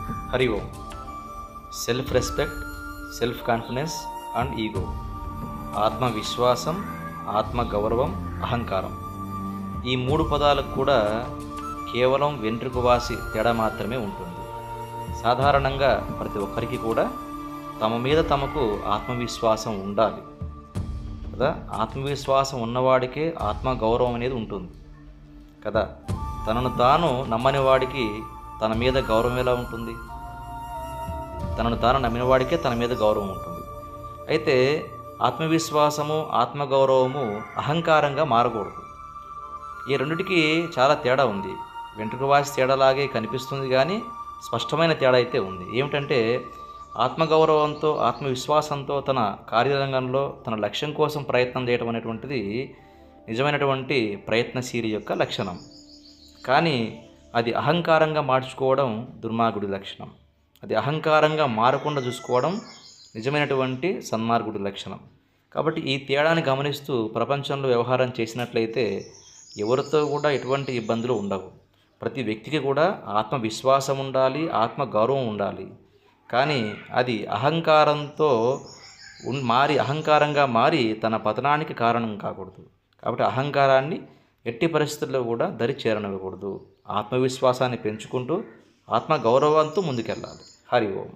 Hari Om. Self respect, self confidence and ego. ఆత్మవిశ్వాసం, ఆత్మగౌరవం, అహంకారం. ఈ మూడు పదాలకు కూడా కేవలం వెంట్రుకవాసి తేడా మాత్రమే ఉంటుంది. సాధారణంగా ప్రతి ఒక్కరికి కూడా తమ మీద తమకు ఆత్మవిశ్వాసం ఉండాలి కదా. ఆత్మవిశ్వాసం ఉన్నవాడికే ఆత్మగౌరవం అనేది ఉంటుంది కదా. తనను తాను నమ్మని వాడికి తన మీద గౌరవం ఎలా ఉంటుంది? తనను తాను నమ్మిన వాడికే తన మీద గౌరవం ఉంటుంది. అయితే ఆత్మవిశ్వాసము, ఆత్మగౌరవము అహంకారంగా మారకూడదు. ఈ రెండిటికి చాలా తేడా ఉంది. వెంట్రుకవాసి తేడాలాగే కనిపిస్తుంది, కానీ స్పష్టమైన తేడా అయితే ఉంది. ఏమిటంటే ఆత్మగౌరవంతో, ఆత్మవిశ్వాసంతో తన కార్యరంగంలో తన లక్ష్యం కోసం ప్రయత్నం చేయడం అనేటువంటిది నిజమైనటువంటి ప్రయత్నశీలి యొక్క లక్షణం. కానీ అది అహంకారంగా మార్చుకోవడం దుర్మార్గుడి లక్షణం. అది అహంకారంగా మారకుండా చూసుకోవడం నిజమైనటువంటి సన్మార్గుడి లక్షణం. కాబట్టి ఈ తేడాని గమనిస్తూ ప్రపంచంలో వ్యవహారం చేసినట్లయితే ఎవరితో కూడా ఎటువంటి ఇబ్బందులు ఉండవు. ప్రతి వ్యక్తికి కూడా ఆత్మవిశ్వాసం ఉండాలి, ఆత్మగౌరవం ఉండాలి. కానీ అది అహంకారంగా మారి తన పతనానికి కారణం కాకూడదు. కాబట్టి అహంకారాన్ని ఎట్టి పరిస్థితుల్లో కూడా దరి చేరనివ్వకూడదు. ఆత్మవిశ్వాసాన్ని పెంచుకుంటూ ఆత్మగౌరవంతో ముందుకెళ్ళాలి. హరి ఓం.